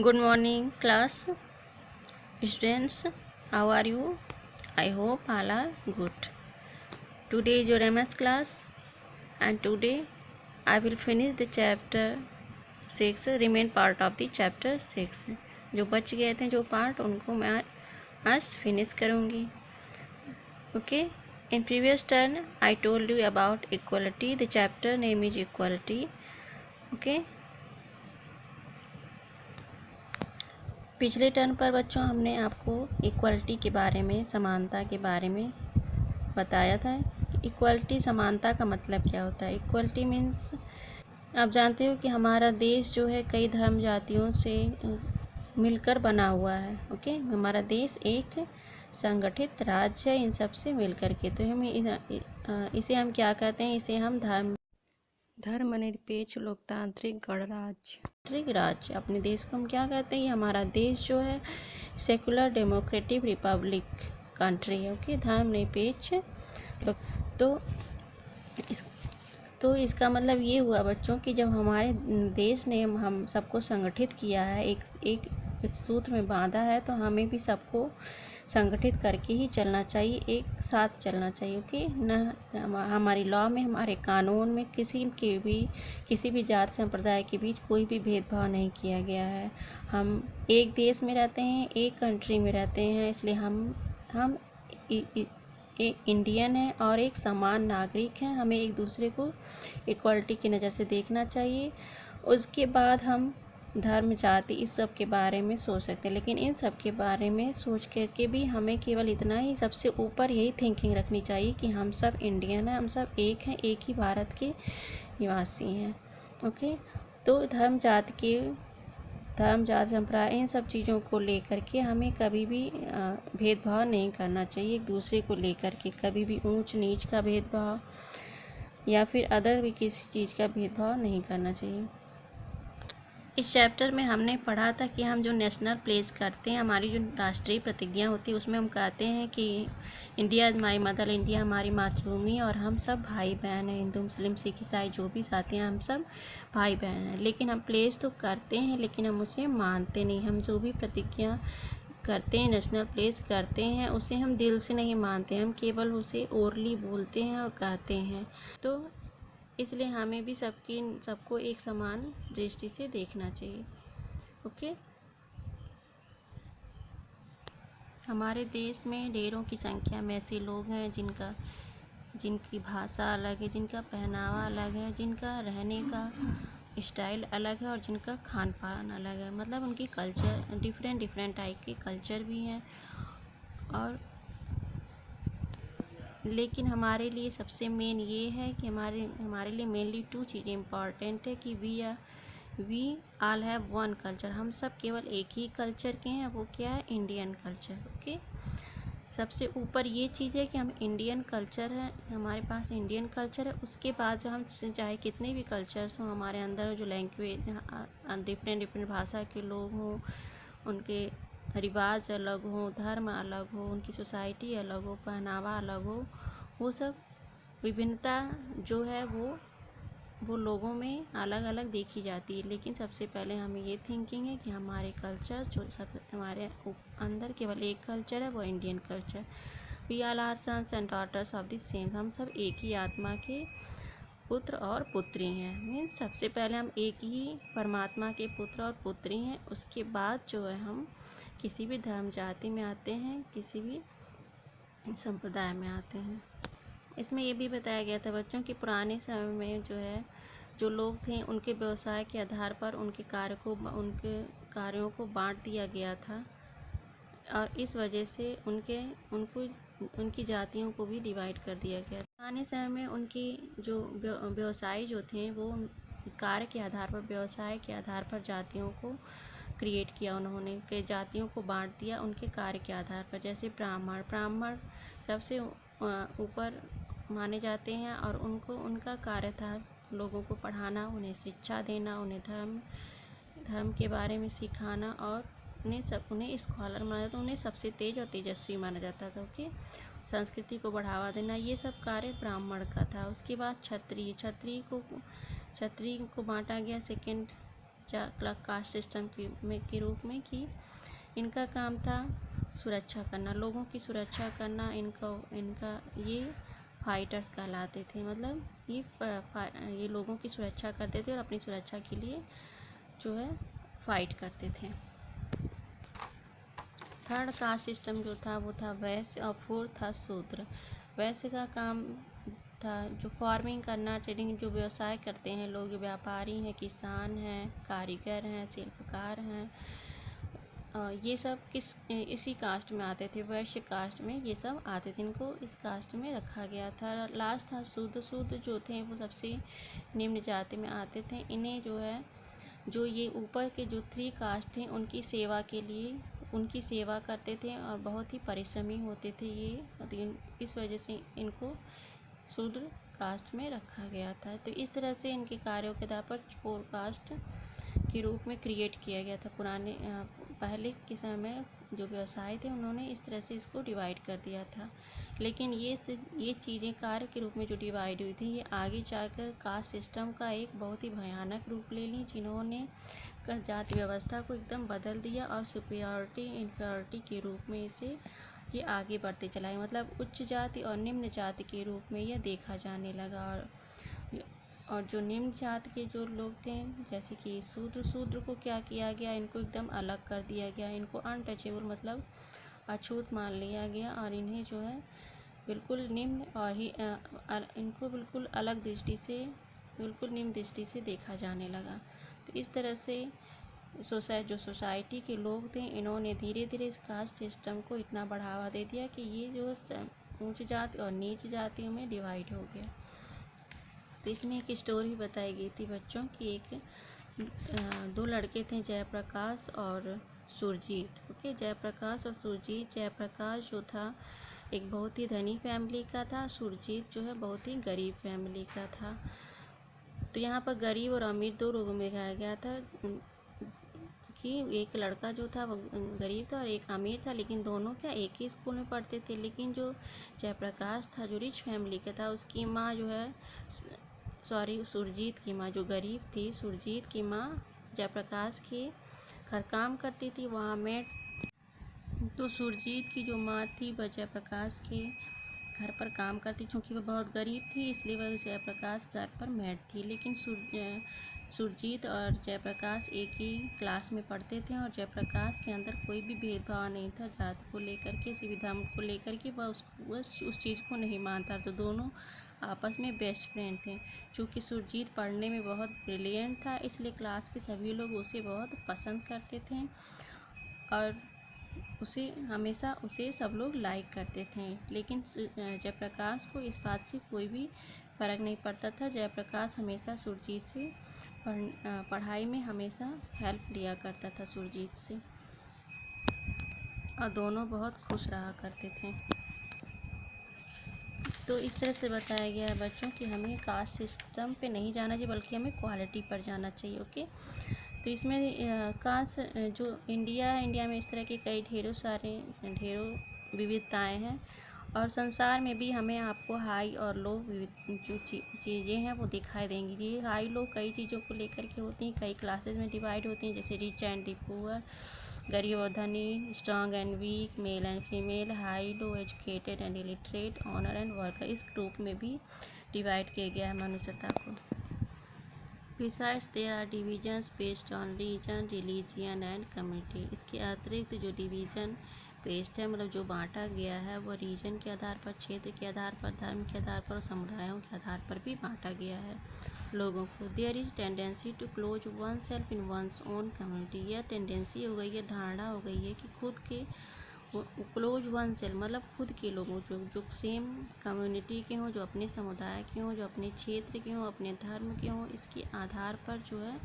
Good morning, class. Students, how are you? I hope all are good. Today is your MS class, and today I will finish the chapter 6, remain part of the chapter 6. जो बच गए थे जो part उनको मैं आज finish करूँगी. Okay. In previous turn, I told you about equality. The chapter name is equality. Okay. पिछले टर्न पर बच्चों हमने आपको इक्वलिटी के बारे में, समानता के बारे में बताया था. इक्वलिटी, समानता का मतलब क्या होता है. इक्वलिटी मीन्स आप जानते हो कि हमारा देश जो है कई धर्म जातियों से मिलकर बना हुआ है. ओके. हमारा देश एक संगठित राज्य है इन सब से मिलकर के. तो हमें इसे हम क्या कहते हैं, इसे हम धर्मनिरपेक्ष लोकतांत्रिक गणराज्य अपने देश को हम क्या कहते हैं. हमारा देश जो है सेकुलर डेमोक्रेटिक रिपब्लिक कंट्री है. ओके. धर्मनिरपेक्ष. तो इसका मतलब ये हुआ बच्चों कि जब हमारे देश ने हम सबको संगठित किया है, एक सूत्र में बांधा है, तो हमें भी सबको संगठित करके ही चलना चाहिए, एक साथ चलना चाहिए. ओके. न हमारी लॉ में, हमारे कानून में किसी भी जात संप्रदाय के बीच कोई भी भेदभाव नहीं किया गया है. हम एक देश में रहते हैं, एक कंट्री में रहते हैं, इसलिए हम एक इंडियन है और एक समान नागरिक हैं. हमें एक दूसरे को इक्वलिटी की नज़र से देखना चाहिए. उसके बाद हम धर्म, जाति, इस सब के बारे में सोच सकते हैं. लेकिन इन सब के बारे में सोच करके भी हमें केवल इतना ही, सबसे ऊपर यही थिंकिंग रखनी चाहिए कि हम सब इंडियन हैं, हम सब एक हैं, एक ही भारत के निवासी हैं. ओके. तो धर्म, जाति, संप्रदाय, इन सब चीज़ों को लेकर के हमें कभी भी भेदभाव नहीं करना चाहिए. एक दूसरे को लेकर के कभी भी ऊंच नीच का भेदभाव या फिर अदर भी किसी चीज़ का भेदभाव नहीं करना चाहिए. इस चैप्टर में हमने पढ़ा था कि हम जो नेशनल प्लेस करते हैं, हमारी जो राष्ट्रीय प्रतिज्ञा होती है, उसमें हम कहते हैं कि India is my mother, India हमारी मातृभूमि और हम सब भाई बहन हैं. हिंदू, मुस्लिम, सिख, ईसाई जो भी साथी हैं, हम सब भाई बहन हैं. लेकिन हम प्लेस तो करते हैं, लेकिन हम उसे मानते नहीं. हम जो भी प्रतिज्ञा करते हैं, नेशनल प्लेस करते हैं, उसे हम दिल से नहीं मानते. हम केवल उसे ओरली बोलते हैं और कहते हैं. तो इसलिए हमें भी सबको एक समान दृष्टि से देखना चाहिए. ओके. हमारे देश में ढेरों की संख्या में ऐसे लोग हैं जिनकी भाषा अलग है, जिनका पहनावा अलग है, जिनका रहने का स्टाइल अलग है और जिनका खान पान अलग है. मतलब उनकी कल्चर डिफरेंट टाइप के कल्चर भी हैं. और लेकिन हमारे लिए सबसे मेन ये है कि हमारे लिए मेनली 2 चीज़ें इम्पॉर्टेंट है कि we all have one culture. हम सब केवल एक ही कल्चर के हैं. वो क्या है? Indian culture. ओके. सबसे ऊपर ये चीज़ है कि हम इंडियन कल्चर है, हमारे पास इंडियन कल्चर है. उसके बाद जो हम चाहे कितने भी कल्चर्स हों हमारे अंदर, जो लैंग्वेज डिफरेंट भाषा के लोग हों, उनके रिवाज अलग हो, धर्म अलग हो, उनकी सोसाइटी अलग हो, पहनावा अलग हो, वो सब विभिन्नता जो है वो लोगों में अलग अलग देखी जाती है. लेकिन सबसे पहले हमें ये थिंकिंग है कि हमारे कल्चर जो सब हमारे अंदर केवल एक कल्चर है, वो Indian culture. We all are sons and daughters of the same. हम सब एक ही आत्मा के पुत्र और पुत्री हैं. मीन्स सबसे पहले हम एक ही परमात्मा के पुत्र और पुत्री हैं. उसके बाद जो है हम किसी भी धर्म जाति में आते हैं, किसी भी संप्रदाय में आते हैं. इसमें ये भी बताया गया था बच्चों कि पुराने समय में जो लोग थे, उनके व्यवसाय के आधार पर उनके कार्यों को बांट दिया गया था और इस वजह से उनकी जातियों को भी डिवाइड कर दिया गया. पुराने समय में उनकी जो व्यवसाय जो थे, वो कार्य के आधार पर, व्यवसाय के आधार पर जातियों को क्रिएट किया उन्होंने, के जातियों को बांट दिया उनके कार्य के आधार पर. जैसे ब्राह्मण सबसे ऊपर माने जाते हैं और उनका कार्य था लोगों को पढ़ाना, उन्हें शिक्षा देना, उन्हें धर्म के बारे में सिखाना और उन्हें स्कॉलर माना जाता. उन्हें सबसे तेज और तेजस्वी माना जाता था. ओके. संस्कृति को बढ़ावा देना, ये सब कार्य ब्राह्मण का था. उसके बाद क्षत्रिय को बांटा गया कास्ट सिस्टम के रूप में कि इनका काम था सुरक्षा करना, लोगों की सुरक्षा करना। इनका ये फाइटर्स कहलाते थे, मतलब ये लोगों की सुरक्षा करते थे और अपनी सुरक्षा के लिए जो है फाइट करते थे। थर्ड कास्ट सिस्टम जो था वो था वैश्य और फोर्थ था शूद्र। वैश्य का काम था जो फार्मिंग करना, ट्रेडिंग, जो व्यवसाय करते हैं लोग, जो व्यापारी हैं, किसान हैं, कारीगर हैं, शिल्पकार हैं, ये सब इसी कास्ट में आते थे। वैश्य कास्ट में ये सब आते थे, इनको इस कास्ट में रखा गया था। लास्ट था शूद्र। शूद्र जो थे वो सबसे निम्न जाति में आते थे। इन्हें जो है जो ये ऊपर के जो 3 कास्ट थे उनकी सेवा करते थे और बहुत ही परिश्रमी होते थे ये, इस वजह से इनको शूद्र कास्ट में रखा गया था। तो इस तरह से इनके कार्यों के आधार पर 4 कास्ट के रूप में क्रिएट किया गया था। पहले के समय में जो व्यवसाय थे उन्होंने इस तरह से इसको डिवाइड कर दिया था। लेकिन ये चीज़ें कार्य के रूप में जो डिवाइड हुई थी ये आगे जाकर कास्ट सिस्टम का एक बहुत ही भयानक रूप ले ली, जिन्होंने जाति व्यवस्था को एकदम बदल दिया और सुपीरियरिटी इन्फीरियरिटी के रूप में इसे ये आगे बढ़ते चला गया। मतलब उच्च जाति और निम्न जाति के रूप में यह देखा जाने लगा। और जो निम्न जाति के जो लोग थे जैसे कि शूद्र को क्या किया गया, इनको एकदम अलग कर दिया गया, इनको अनटचेबल मतलब अछूत मान लिया गया और इन्हें जो है बिल्कुल निम्न और इनको बिल्कुल अलग दृष्टि से, बिल्कुल निम्न दृष्टि से देखा जाने लगा। तो इस तरह से जो सोसाइटी के लोग थे इन्होंने धीरे धीरे इस कास्ट सिस्टम को इतना बढ़ावा दे दिया कि ये जो उच्च जाति और नीच जातियों में डिवाइड हो गया। तो इसमें एक स्टोरी बताई गई थी बच्चों की, 2 लड़के थे, जयप्रकाश और सुरजीत। ओके, जयप्रकाश और सुरजीत। जयप्रकाश जो था एक बहुत ही धनी फैमिली का था, सुरजीत जो है बहुत ही गरीब फैमिली का था। तो यहाँ पर गरीब और अमीर 2 लोगों में दिखाया गया था कि एक लड़का जो था वो गरीब था और एक अमीर था, लेकिन दोनों क्या एक ही स्कूल में पढ़ते थे। लेकिन जो जयप्रकाश था जो रिच फैमिली का था, उसकी माँ जो है सुरजीत की माँ जो गरीब थी, सुरजीत की माँ जयप्रकाश के घर काम करती थी, वहाँ मेड। तो सुरजीत की जो माँ थी वह जयप्रकाश के घर पर काम करती, क्योंकि वह बहुत गरीब थी इसलिए वह जयप्रकाश घर पर मेड थी। लेकिन सुरजीत और जयप्रकाश एक ही क्लास में पढ़ते थे और जयप्रकाश के अंदर कोई भी भेदभाव नहीं था जाति को लेकर के, किसी भी धर्म को लेकर के, वह उस चीज़ को नहीं मानता। तो दोनों आपस में बेस्ट फ्रेंड थे। चूँकि सुरजीत पढ़ने में बहुत ब्रिलियंट था इसलिए क्लास के सभी लोग उसे बहुत पसंद करते थे और हमेशा उसे सब लोग लाइक करते थे। लेकिन जयप्रकाश को इस बात से कोई भी फ़र्क नहीं पड़ता था। जयप्रकाश हमेशा सुरजीत से पढ़ाई में हमेशा हेल्प लिया करता था सुरजीत से और दोनों बहुत खुश रहा करते थे। तो इस तरह से बताया गया है बच्चों कि हमें कास्ट सिस्टम पे नहीं जाना चाहिए बल्कि हमें क्वालिटी पर जाना चाहिए। ओके, तो इसमें कास्ट जो इंडिया में इस तरह के कई ढेरों विविधताएं हैं और संसार में भी हमें आपको हाई और लो जो चीज़ें हैं वो दिखाई देंगी। ये हाई लो कई चीज़ों को लेकर के होती हैं, कई क्लासेस में डिवाइड होती हैं, जैसे रिच एंड द पुअर, गरीब और धनी, strong and weak, male and female, high low, educated and illiterate, honour and worker. इस ग्रुप में भी डिवाइड किया गया है मनुष्यता को। Besides, there are divisions based on region, religion and community. इसके अतिरिक्त जो डिवीज़न बेस्ड है मतलब जो बांटा गया है वो रीजन के आधार पर, क्षेत्र के आधार पर, धर्म के आधार पर और समुदायों के आधार पर भी बांटा गया है लोगों को। There is tendency to close oneself in one's own community. यह टेंडेंसी हो गई है, धारणा हो गई है कि खुद के क्लोज वन सेल्फ मतलब खुद के लोगों जो सेम कम्युनिटी के हों, जो अपने समुदाय के हों, जो अपने क्षेत्र के हों, अपने धर्म के हों, इसके आधार पर जो है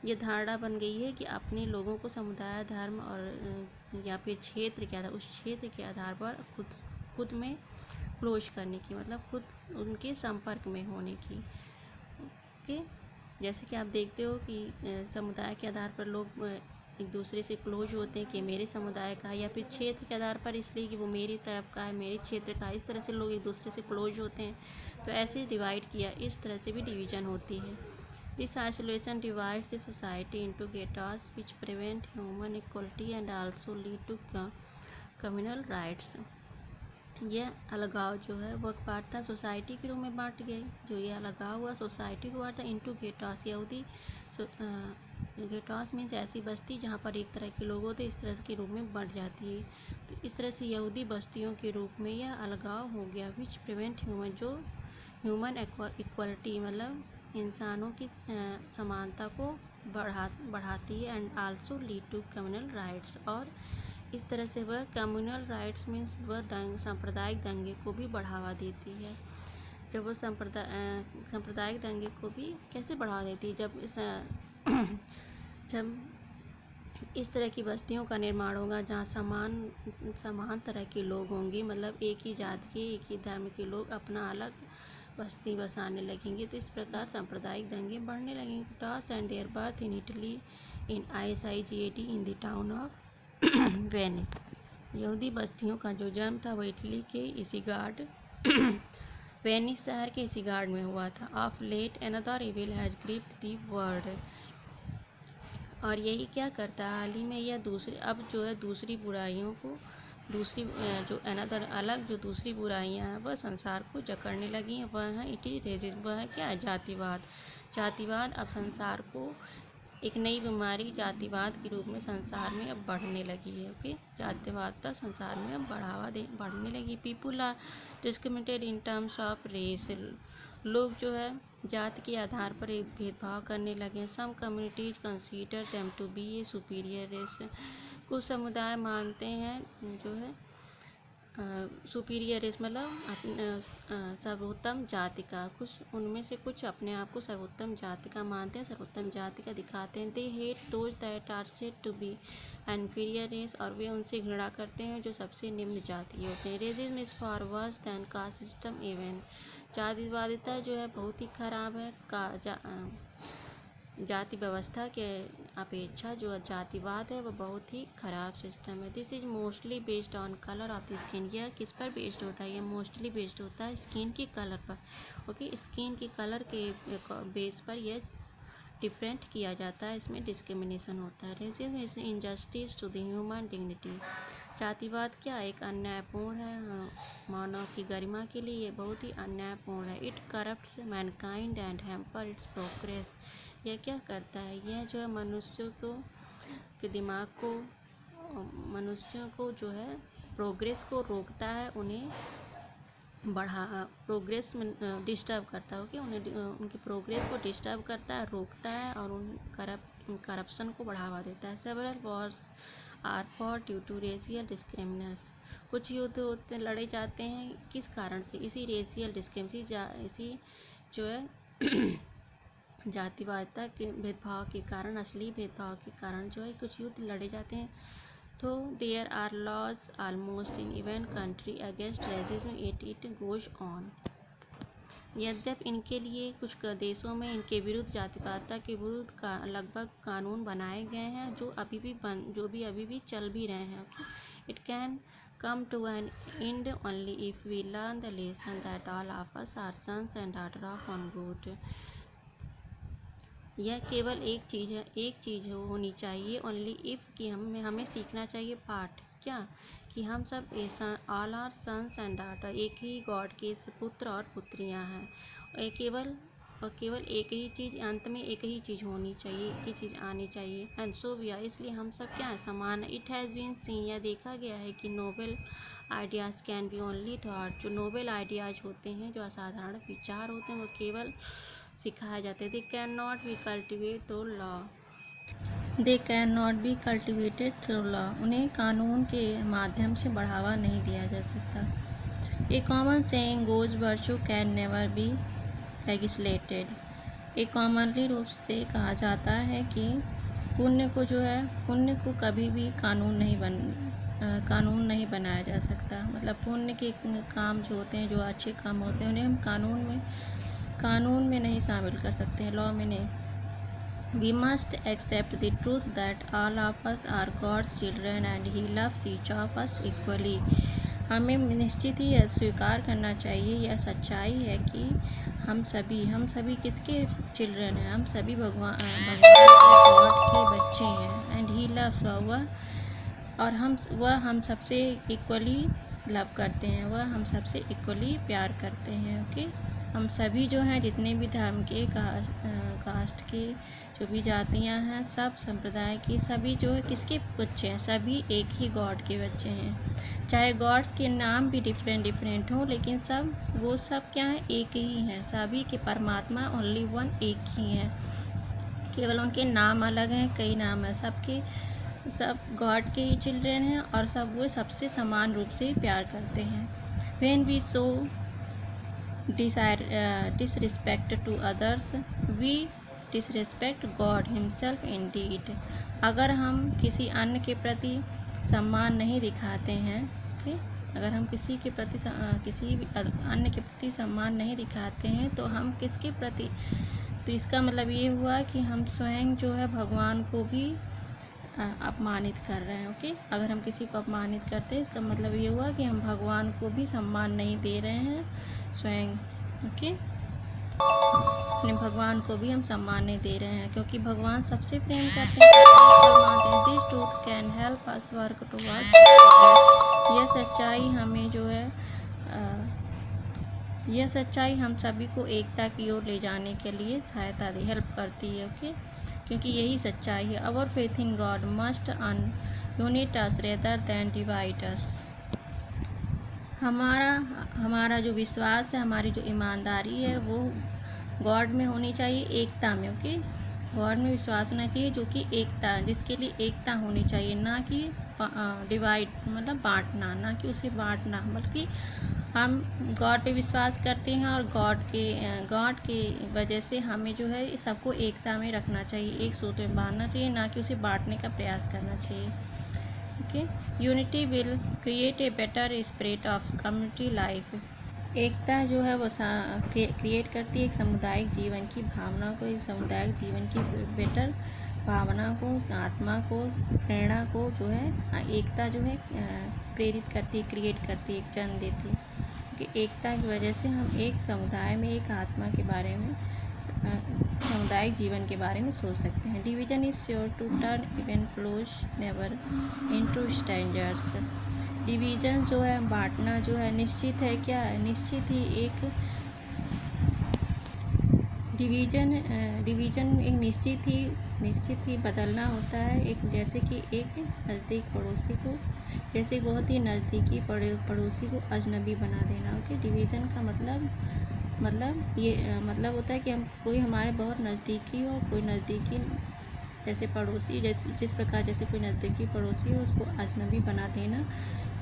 ये धारणा बन गई है कि अपने लोगों को समुदाय, धर्म और या फिर क्षेत्र के आधार, उस क्षेत्र के आधार पर खुद में क्लोज करने की, मतलब खुद उनके संपर्क में होने की। ओके, जैसे कि आप देखते हो कि समुदाय के आधार पर लोग एक दूसरे से क्लोज होते हैं कि मेरे समुदाय का है, या फिर क्षेत्र के आधार पर इसलिए कि वो मेरी तरफ का है, मेरे क्षेत्र का है, इस तरह से लोग एक दूसरे से क्लोज होते हैं। तो ऐसे डिवाइड किया, इस तरह से भी डिवीज़न होती है। This isolation divides the society into ghettos which prevent human equality and also lead to communal rights. यह अलगाव जो है वो बांटता सोसाइटी के रूप में बांट गई, जो ये अलगाव हुआ सोसाइटी को बांटता इनटू गेटॉस। यहूदी गेटॉस मीन्स ऐसी बस्ती जहाँ पर एक तरह के लोग होते इस तरह के रूप में बढ़ जाती है। तो इस तरह से यहूदी बस्तियों के रूप में यह अलगाव हो गया। विच प्रिवेंट ह्यूमन, जो ह्यूमन इक्वलिटी मतलब इंसानों की समानता को बढ़ाती है। And also lead to communal riots, और इस तरह से वह कम्युनल राइट्स मीन्स वह सांप्रदायिक दंगे को भी बढ़ावा देती है। जब वह सांप्रदायिक दंगे को भी कैसे बढ़ावा देती है, जब इस तरह की बस्तियों का निर्माण होगा जहाँ समान तरह के लोग होंगे, मतलब एक ही जात के एक ही धर्म के लोग अपना अलग बस्ती बसाने लगेंगे, तो इस प्रकार सांप्रदायिक दंगे बढ़ने लगेंगे। Toss and there birth in Italy in ISIGAT in the town of Venice. यहूदी बस्तियों का जो जन्म था वह इटली के इसिगाड वेनिस शहर के इसिगाड में हुआ था। Of late another evil has gripped the world, और यही क्या करता है हाल ही में यह दूसरी बुराइयों को जो अनदर अलग जो दूसरी बुराइयां हैं वह संसार को जकड़ने लगी हैं। वह है इट इज रेजिस, वह है क्या है जातिवाद अब संसार को एक नई बीमारी जातिवाद के रूप में संसार में अब बढ़ने लगी है। ओके, जातिवादता संसार में अब बढ़ने लगी। People are discriminated in terms of race, लोग जो है जाति के आधार पर एक भेदभाव करने लगे। Some communities consider them to be a superior race, कुछ समुदाय मानते हैं जो है सुपीरियर रेस मतलब सर्वोत्तम जाति का, कुछ उनमें से कुछ अपने आप को सर्वोत्तम जाति का मानते हैं, सर्वोत्तम जाति का दिखाते हैं। They hate those that are said to be inferior race, और वे उनसे घृणा करते हैं जो सबसे निम्न जाति होते हैं। Racism is far worse than caste system even, जातिवादिता जो है बहुत ही खराब है। जाति व्यवस्था के अपेक्षा जो जातिवाद है वह बहुत ही खराब सिस्टम है। This is mostly based on colour of the skin, यह किस पर बेस्ड होता है, यह मोस्टली बेस्ड होता है स्किन के कलर पर। ओके, स्किन के कलर के बेस पर यह डिफरेंट किया जाता है, इसमें डिस्क्रिमिनेशन होता है। Racism is injustice to the human dignity, जातिवाद क्या एक अन्यायपूर्ण है, मानव की गरिमा के लिए ये बहुत ही अन्यायपूर्ण है। It corrupts Mankind and hamper it's progress, यह क्या करता है, यह जो है मनुष्यों के दिमाग को, मनुष्यों को जो है प्रोग्रेस को रोकता है, उन्हें प्रोग्रेस में डिस्टर्ब करता है। ओके, उनकी प्रोग्रेस को डिस्टर्ब करता है, रोकता है, और उन करप्शन को बढ़ावा देता है। Several wars are fought due to racial discrimination, कुछ युद्ध लड़े जाते हैं किस कारण से, इसी रेशियल डिस्क्रिमिनेशन, इसी जो है जातिवादिता के भेदभाव के कारण, असली भेदभाव के कारण जो है कुछ युद्ध लड़े जाते हैं। तो there are laws almost in even country against racism, it goes on. यद्यपि इनके लिए कुछ देशों में इनके विरुद्ध जातिवादिता के विरुद्ध लगभग कानून बनाए गए हैं जो अभी भी चल भी रहे हैं। It can come to an end only if we learn the lesson that all of us are sons and daughters of one God. यह केवल एक चीज़ होनी चाहिए, ओनली इफ़ कि हमें सीखना चाहिए पाठ क्या, कि हम सब ऐसा all are sons and daughter, एक ही गॉड के पुत्र और पुत्रियां हैं। केवल एक ही चीज़, अंत में एक ही चीज़ होनी चाहिए, एक ही चीज़ आनी चाहिए। एंड सो वी आर, इसलिए हम सब क्या है समान। इट हैज़ बीन सीन, यह देखा गया है कि noble ideas can be only thought, जो नोबल आइडियाज़ होते हैं, जो असाधारण विचार होते हैं, वो केवल सिखाए जाते हैं। They can not be cultivate through law, they can not be cultivated through law, उन्हें कानून के माध्यम से बढ़ावा नहीं दिया जा सकता। A common saying goes virtue can never be legislated, एक कॉमनली रूप से कहा जाता है कि पुण्य को कभी भी कानून नहीं बनाया जा सकता। मतलब पुण्य के काम जो होते हैं, जो अच्छे काम होते हैं, उन्हें हम कानून में नहीं शामिल कर सकते हैं, लॉ में नहीं। We must accept the truth that all of us are God's children and he loves each of us equally, हमें निश्चित ही यह स्वीकार करना चाहिए, यह सच्चाई है कि हम सभी किसके चिल्ड्रन हैं, हम सभी भगवान के गॉड के बच्चे हैं। एंड ही लव्स, और वह हम सबसे इक्वली लव करते हैं, वह हम सबसे इक्वली प्यार करते हैं। ओके, हम सभी जो हैं, जितने भी धर्म के कास्ट के जो भी जातियां हैं, सब संप्रदाय के सभी जो है किसके बच्चे हैं, सभी एक ही गॉड के बच्चे हैं। चाहे गॉड्स के नाम भी डिफरेंट हो, लेकिन वो सब क्या है, एक ही हैं। सभी के परमात्मा ओनली वन एक ही हैं, केवल उनके नाम अलग हैं, कई नाम हैं। सब गॉड के ही चिल्ड्रन हैं और सब वो सबसे समान रूप से प्यार करते हैं। When we show disrespect to others, we disrespect God himself indeed। अगर हम किसी अन्य के प्रति सम्मान नहीं दिखाते हैं, ओके, अगर हम किसी भी अन्य के प्रति सम्मान नहीं दिखाते हैं, तो हम किसके प्रति, तो इसका मतलब ये हुआ कि हम स्वयं जो है भगवान को भी अपमानित कर रहे हैं। ओके, अगर हम किसी को अपमानित करते हैं, इसका मतलब ये हुआ कि हम भगवान को भी सम्मान नहीं दे रहे हैं स्वयं। ओके, अपने भगवान को भी हम सम्मान नहीं दे रहे हैं, क्योंकि भगवान सबसे प्रेम करते हैं। This truth can help us work towards. यह सच्चाई हमें जो है यह सच्चाई हम सभी को एकता की ओर ले जाने के लिए हेल्प करती है। ओके, क्योंकि यही सच्चाई है। Our faith in God must unite us rather than divide us. हमारा जो विश्वास है, हमारी जो ईमानदारी है, वो गॉड में होनी चाहिए, एकता में। ओके, गॉड में विश्वास होना चाहिए जो कि एकता, जिसके लिए एकता होनी चाहिए, ना कि डिवाइड मतलब बांटना, ना कि उसे बांटना, बल्कि हम गॉड पे विश्वास करते हैं और गॉड के वजह से हमें जो है सबको एकता में रखना चाहिए, एक सूत्र में बांधना चाहिए, ना कि उसे बांटने का प्रयास करना चाहिए। Okay, unity will create a better spirit of community life. एकता जो है वो क्रिएट करती है एक सामुदायिक जीवन की भावना को, एक सामुदायिक जीवन की बेटर भावना को, आत्मा को, प्रेरणा को जो है एकता जो है प्रेरित करती है, क्रिएट करती है, जन्म देती है। क्योंकि एकता की वजह से हम एक समुदाय में, एक आत्मा के बारे में, सामुदायिक जीवन के बारे में सोच सकते हैं। Division is sure to turn even close never into strangers. Division जो है, बांटना जो है, निश्चित है, क्या है, निश्चित ही एक डिवीजन एक निश्चित ही बदलना होता है। एक जैसे कि एक नज़दीक पड़ोसी को, जैसे बहुत ही नज़दीकी पड़ोसी को अजनबी बना देना। ओके, डिवीज़न का मतलब ये मतलब होता है कि हम कोई हमारे बहुत नज़दीकी हो, कोई नज़दीकी जैसे पड़ोसी, जिस प्रकार जैसे कोई नज़दीकी पड़ोसी हो, उसको अजनबी बना देना,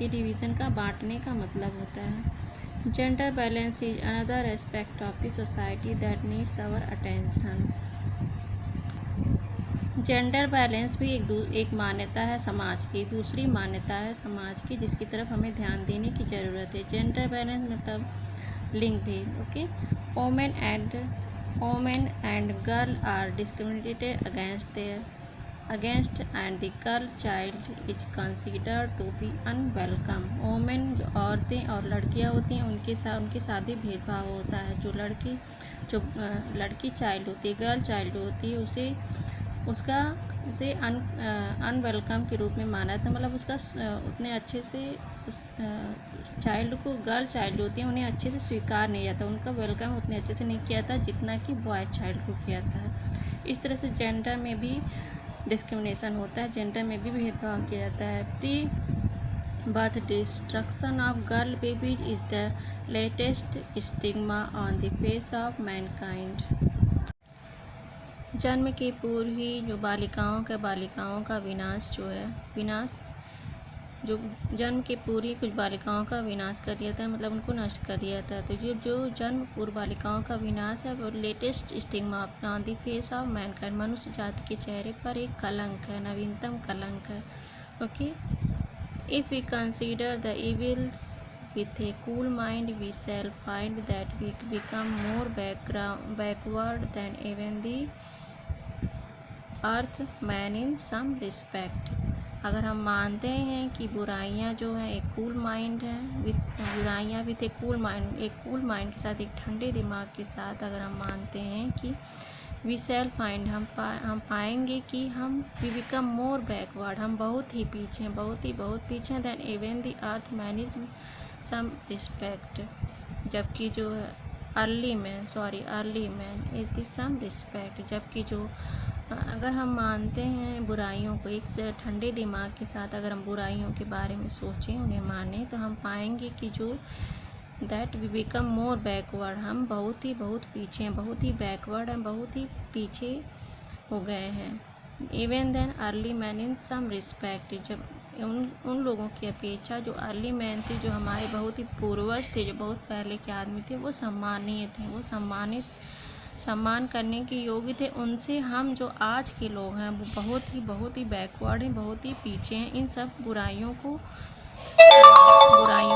ये डिवीज़न का बांटने का मतलब होता है। Gender balance is another aspect of the society that needs our attention. Gender balance भी एक मान्यता है समाज की, दूसरी मान्यता है समाज की, जिसकी तरफ हमें ध्यान देने की ज़रूरत है। जेंडर बैलेंस मतलब लिंग भेद। Okay, women and girl are discriminated against and the girl child is considered to be unwelcome। Women जो औरतें और लड़कियां होती हैं, उनके साथ भी भेदभाव होता है। जो लड़की चाइल्ड होती है, गर्ल चाइल्ड होती है, उसे अनवेलकम के रूप में माना जाता है। मतलब उसका उतने अच्छे से चाइल्ड को, गर्ल चाइल्ड होती हैं, उन्हें अच्छे से स्वीकार नहीं जाता, उनका वेलकम उतने अच्छे से नहीं किया जाता जितना कि बॉय चाइल्ड को किया जाता है। इस तरह से जेंडर में भी डिस्क्रिमिनेशन होता है, जेंडर में भी भेदभाव किया जाता है। Pre birth destruction of girl babies is the latest stigma on the face of Mankind. जन्म के पूर्व ही जो बालिकाओं का विनाश जो जन्म के पूर्व ही कुछ बालिकाओं का विनाश कर दिया था, मतलब उनको नष्ट कर दिया था। तो जो जन्म पूर्व बालिकाओं का विनाश है, वो latest stigma on the face of Mankind, मनुष्य जाति के चेहरे पर एक कलंक है, नवीनतम कलंक है। Okay, if we consider the evils with a cool mind, we shall find that we become more backward than even the earth man in some respect। अगर हम मानते हैं कि बुराइयां जो है एक कूल माइंड है बुराइयां विथ एक कूल माइंड, एक कूल माइंड के साथ, एक ठंडे दिमाग के साथ अगर हम मानते हैं कि वी शैल फाइंड, हम पाएंगे कि वी बिकम मोर बैकवर्ड, हम बहुत ही पीछे हैं, बहुत पीछे हैं, than even the earth manage some respect, जबकि जो early man is the some respect, जबकि जो अगर हम मानते हैं बुराइयों को एक से ठंडे दिमाग के साथ, अगर हम बुराइयों के बारे में सोचें, उन्हें मानें, तो हम पाएंगे कि जो that we become more backward, हम बहुत पीछे हैं, बहुत ही बैकवर्ड हैं, बहुत ही पीछे हो गए हैं। Even then early man in some respect, जब उन लोगों की अपेक्षा जो अर्ली मैन थे, जो हमारे बहुत ही पूर्वज थे, जो बहुत पहले के आदमी थे, वो सम्मानीय थे, वो सम्मान करने के योग्य थे। उनसे हम जो आज के लोग हैं वो बहुत ही बैकवर्ड हैं, बहुत ही पीछे हैं इन सब बुराइयों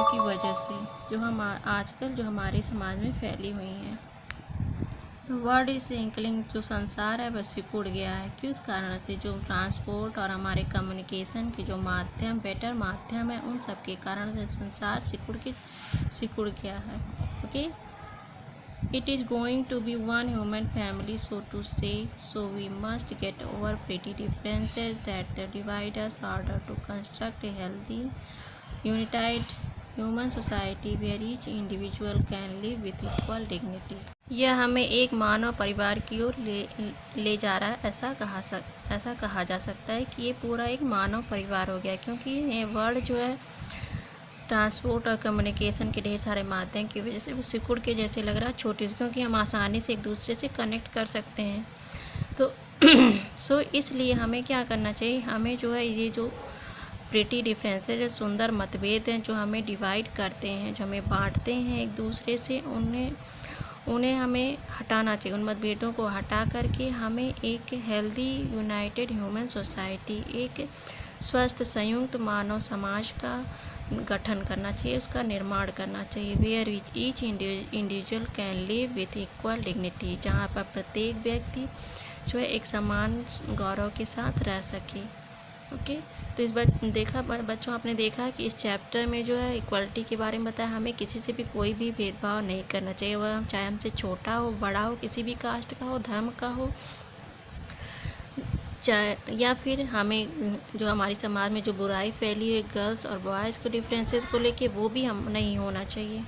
की वजह से, जो हम आजकल जो हमारे समाज में फैली हुई हैं। वर्ल्ड इज इंक्लिंग, जो संसार है वह सिकुड़ गया है। किस कारण से? जो ट्रांसपोर्ट और हमारे कम्युनिकेशन के जो माध्यम, बेटर माध्यम है, उन सब के कारण से संसार सिकुड़ गया है। Okay, it is going to be one human family, so to say, so we must get over petty differences that divide us in order to construct a healthy, united human society where each individual can live with equal dignity. यह हमें एक मानव परिवार की ओर ले जा रहा है। ऐसा कहा जा सकता है कि ये पूरा एक मानव परिवार हो गया, क्योंकि ये वर्ल्ड जो है ट्रांसपोर्ट और कम्युनिकेशन के ढेर सारे माध्यम की वजह से वो सिकुड़ के जैसे लग रहा है, छोटी, क्योंकि हम आसानी से एक दूसरे से कनेक्ट कर सकते हैं। तो सो इसलिए हमें क्या करना चाहिए, हमें जो है ये जो प्रिटी डिफरेंसेस, जो सुंदर मतभेद हैं, जो हमें डिवाइड करते हैं, जो हमें बांटते हैं एक दूसरे से, उन्हें हमें हटाना चाहिए। उन मतभेदों को हटा करके हमें एक हेल्दी यूनाइटेड ह्यूमन सोसाइटी, एक स्वस्थ संयुक्त मानव समाज का गठन करना चाहिए, उसका निर्माण करना चाहिए। Where each individual can live with equal dignity, जहाँ पर प्रत्येक व्यक्ति जो है एक समान गौरव के साथ रह सके। ओके, तो इस बार बच्चों आपने देखा कि इस चैप्टर में जो है इक्वलिटी के बारे में बताया, हमें किसी से भी कोई भी भेदभाव नहीं करना चाहिए, वह चाहे हमसे छोटा हो, बड़ा हो, किसी भी कास्ट का हो, धर्म का हो, चाहे या फिर हमें जो हमारी समाज में जो बुराई फैली है गर्ल्स और बॉयज़ को डिफरेंसेस को लेके, वो भी हम नहीं होना चाहिए।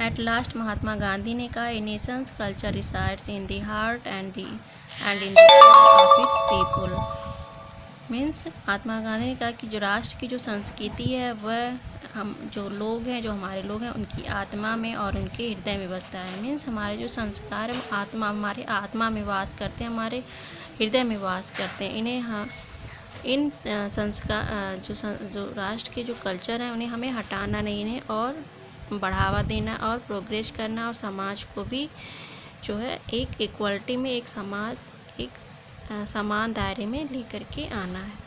एट लास्ट महात्मा गांधी ने कहा, a nation's culture resides in the heart and in the of its people. Means Mahatma Gandhi ने कहा कि जो राष्ट्र की जो संस्कृति है वह हम जो लोग हैं, जो हमारे लोग हैं, उनकी आत्मा में और उनके हृदय में बसता है। मीन्स हमारे जो संस्कार है आत्मा, हमारे आत्मा में वास करते हैं, हमारे हृदय में वास करते हैं। इन्हें इन संस्कार जो राष्ट्र के जो कल्चर हैं उन्हें हमें हटाना नहीं, इन्हें और बढ़ावा देना और प्रोग्रेस करना, और समाज को भी जो है एक इक्वलिटी में, एक समाज, एक समान दायरे में लेकर के आना है।